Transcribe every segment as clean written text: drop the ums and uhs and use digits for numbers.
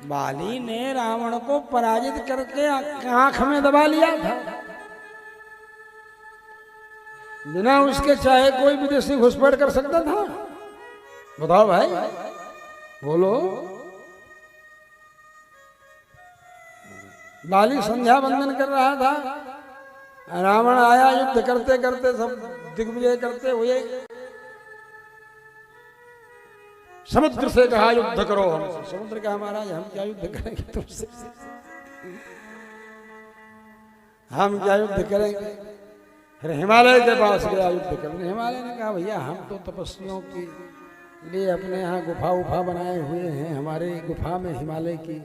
बाली ने रावण को पराजित करके आंख में दबा लिया था। बिना उसके चाहे कोई विदेशी घुसपैठ कर सकता था? बताओ भाई, बोलो। बाली संध्या बंदन कर रहा था, रावण आया, युद्ध करते करते सब दिग्विजय करते हुए समुद्र से कहा युद्ध करो हमसे। समुद्र कहा महाराज हम क्या युद्ध करेंगे तुमसे, हम क्या युद्ध करेंगे। फिर हिमालय के पास गया युद्ध करने। हिमालय ने कहा भैया हम तो तपस्वियों के लिए अपने यहाँ गुफा उफा बनाए हुए हैं, हमारे गुफा में, हिमालय की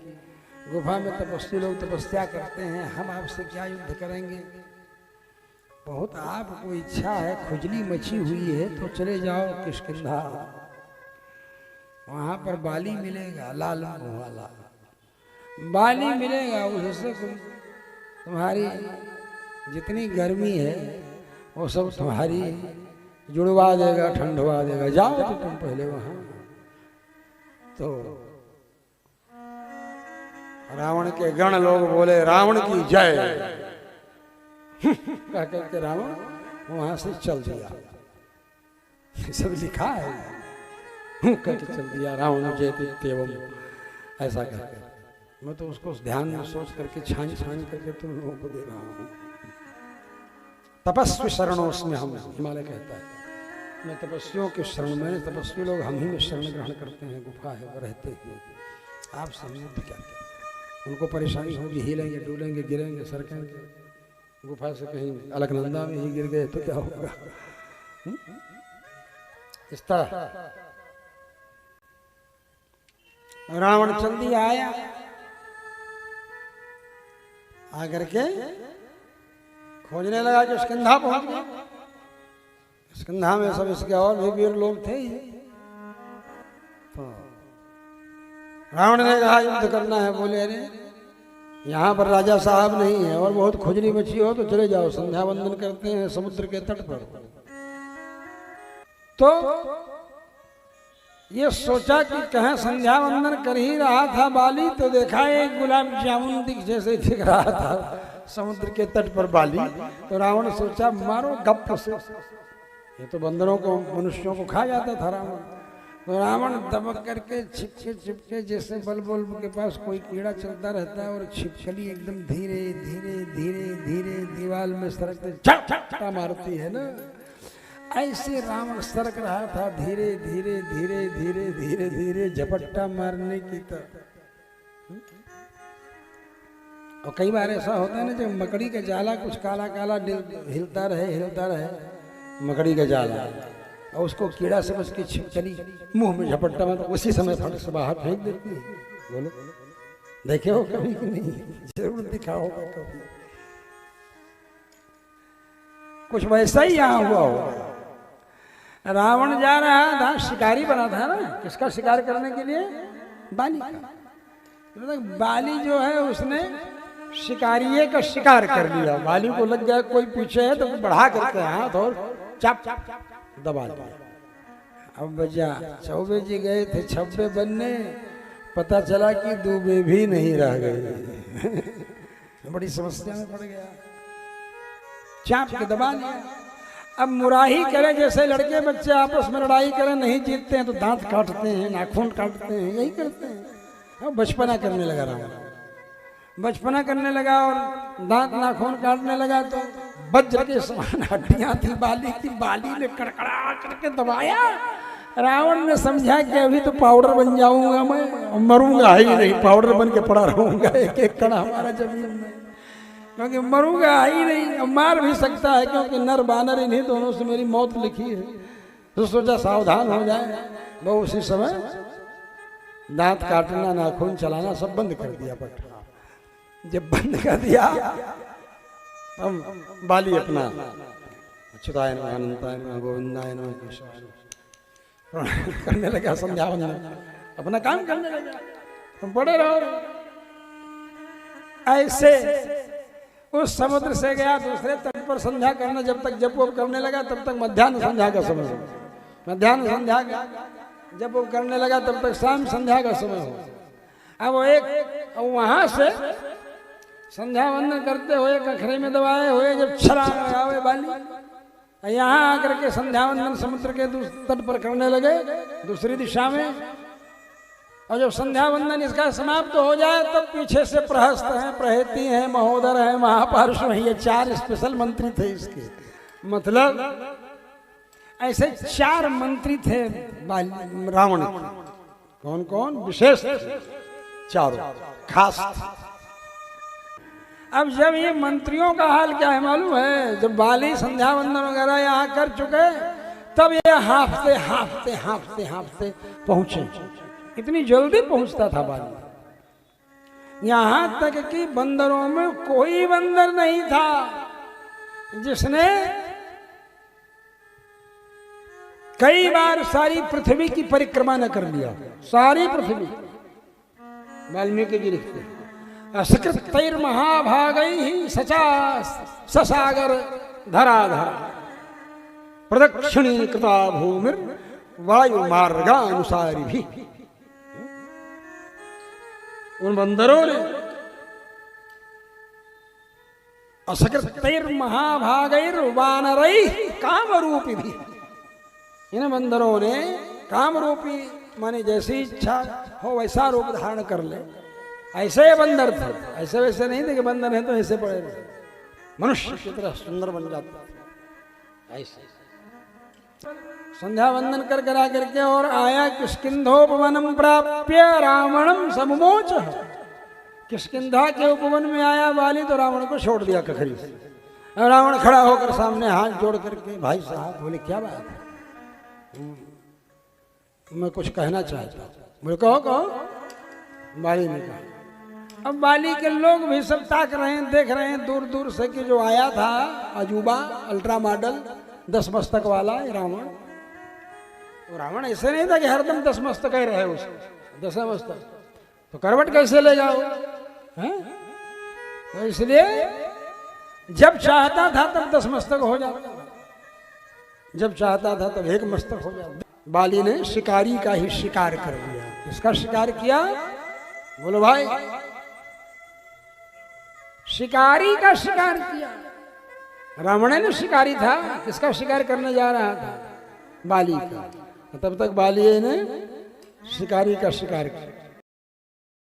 गुफा में तपस्वी लोग तपस्या करते हैं, हम आपसे क्या युद्ध करेंगे। बहुत आपको इच्छा है, खुजली मची हुई है तो चले जाओ किष्किंधा, वहां पर बाली मिलेगा, लाल मुंह वाला बाली मिलेगा, उससे तुम्हारी जितनी गर्मी है वो सब तुम्हारी जुड़वा देगा, ठंडवा देगा। जाओ तो तुम पहले वहां। तो रावण के गण लोग बोले रावण की जय कह करके रावण वहां से चल दिया। सब लिखा है, करके चल दिया। रावण जयते एवं ऐसा कहकर मैं तो उसको ध्यान में सोच करके छान छान करके तुम लोगों को दे रहा हूं। तपस्वी शरणोस्मि हम, हिमालय कहता है मैं तपस्वियों के शरण में, तपस्वी लोग हम ही में शरण ग्रहण करते हैं, गुफा है वो रहते हैं। आप समझे क्या क्या उनको परेशानी होगी, हिलेंगे डूलेंगे गिरेंगे सरकेंगे, गुफा से कहीं अलकनंदा में ही गिर गए तो क्या होगा। इस तरह रावण चल दिया, आया आकर के खोजने लगा कि स्कंधा पहुंच गया। स्कंधा में सब इसके और भी वीर लोग थे। तो रावण ने कहा युद्ध करना है। बोले अरे यहाँ पर राजा साहब नहीं है और बहुत खुजली मची हो तो चले जाओ, संध्या वंदन करते हैं समुद्र के तट पर। तो ये सोचा कि कहीं संध्या वंदन कर ही रहा था बाली, तो देखा एक गुलाब जामुन जैसे दिख रहा था समुद्र के तट पर बाली। तो रावण सोचा मारो गप से, ये तो बंदरों को मनुष्यों को खा जाता था रावण। तो रावण दबक करके छिपके छिपके, जैसे बल्बुल के पास कोई कीड़ा चलता रहता है और छिपकली एकदम धीरे धीरे धीरे धीरे दीवार में सरकते झटका मारती है ना, ऐसे रावण सरक रहा था धीरे धीरे धीरे धीरे धीरे धीरे झपट्टा मारने की तरह। और कई बार ऐसा होता है ना, जब मकड़ी का जाला कुछ काला काला हिलता रहे मकड़ी का जाला, और उसको कीड़ा समझ के छिपकली मुंह में झपट्टा मार, उसी समय फट से बाहर फेंक देती है। बोलो देखे हो कभी कि नहीं? जरूर दिखा होगा कभी। कुछ वैसा ही यहाँ हुआ होगा। रावण जा रहा था, शिकारी बना था ना, किसका शिकार करने के लिए? बाली का। बाली जो है उसने शिकारिये का शिकार कर लिया। बाली को लग गया कोई पीछे है तो बढ़ा करके हाथ और चाप दबा दिया। अब बजा चौबे जी गए थे छब्बे बनने, पता चला कि दूबे भी नहीं रह गए। बड़ी समस्या में पड़ गया, चाप के दबा लिया। अब मुराही करे, जैसे लड़के बच्चे आपस में लड़ाई करें, नहीं जीतते हैं तो दांत काटते हैं, नाखून काटते हैं, यही करते हैं। अब बचपना करने लगा रावण, बचपना करने लगा और दांत नाखून काटने लगा। तो वज्र के समान हड्डियां थी बाली की, बाली ने कड़कड़ा करके दबाया। रावण ने समझा कि अभी तो पाउडर बन जाऊंगा मैं, मरूंगा ही नहीं, पाउडर बन के पड़ा रहूंगा एक एक कड़ा हमारा जमीन में, क्योंकि मरूंगा ही नहीं। मार भी सकता है क्योंकि नर बानर इन्हीं दोनों से मेरी मौत लिखी है। तो सोचा सावधान हो जाए। वो उसी समय दांत काटना नाखून चलाना सब बंद कर दिया। पट जब बंद कर दिया तब बाली अपना अच्युताय नमः अनंताय नमः गोविंदाय नमः केशवाय नमः करने लगा, संध्या वंदन अपना काम करने लगा। तुम पड़े रहो। ऐसे उस समुद्र से गया दूसरे तट पर संध्या करना। जब तक जप वप करने लगा तब तक मध्याह्न संध्या का समय हो, मध्याह्न संध्या का जब वो करने लगा तब तक शाम संध्या का समय हो। अब वहां से संध्या वंदन करते हुए कखरे में दबाए हुए जब छलांग लगावे बाली, यहाँ आकर के संध्या वंदन समुद्र के तट पर करने लगे दूसरी दिशा में। और जब संध्या वंदन इसका समाप्त हो जाए तब पीछे से प्रहस्त हैं, प्रहती हैं, महोदर हैं, महापारुष हैं, ये 4 स्पेशल मंत्री थे इसके। मतलब ऐसे 4 मंत्री थे रावण। कौन कौन? विशेष 4 खास। अब जब ये मंत्रियों का हाल क्या है मालूम है? जब बाली संध्या वंदन वगैरह यहाँ कर चुके तब ये हांफते हांफते हांफते हांफते पहुंचे। इतनी जल्दी पहुंचता था बाली, यहां तक कि बंदरों में कोई बंदर नहीं था जिसने कई बार सारी पृथ्वी की परिक्रमा न कर लिया। सारी पृथ्वी वाल्मीकि जी लिखते हैं, असकृतैर महाभागैः सचा ससागर धराधर प्रदक्षिणी कृता भूमिर वायु मार्गानुसारी भी। उन बंदरों ने असकृतैर महाभागैर वानरैः कामरूपी भी, इन बंदरों ने कामरूपी माने जैसी इच्छा हो वैसा रूप धारण कर ले। ऐसे बंदर थे, ऐसे वैसे नहीं थे कि बंदर हैं तो ऐसे पड़े रहे, मनुष्य की तरह सुंदर बन जाता ऐसे। संध्या वंदन कर करा करके और आया किष्किंधोपवनम प्राप्य रावणम समुमोच। किष्किंधा के उपवन में आया बाली तो रावण को छोड़ दिया कखरी से। और रावण खड़ा होकर सामने हाथ जोड़ करके, भाई साहब, बोले क्या बात है? मैं कुछ कहना चाहता हूँ। बोले कहो कहो। बाली ने कहा। अब बाली के लोग भी सब ताक रहे हैं, देख रहे हैं दूर दूर से कि जो आया था अजूबा अल्ट्रा मॉडल 10 मस्तक वाला रावण। तो रावण ऐसे नहीं था कि हरदम 10 मस्तक ही रहे उसको, 10 मस्तक तो करवट कैसे ले जाओ हैं? तो इसलिए जब चाहता था तब 10 मस्तक हो जाता, जब चाहता था तब 1 मस्तक हो जाता। बाली ने शिकारी का ही शिकार कर दिया। किसका शिकार किया? बोलो भाई, शिकारी का शिकार किया। रावण ने शिकारी था, किसका शिकार करने जा रहा था? बाली का। तब तक बाली ने शिकारी का शिकार किया।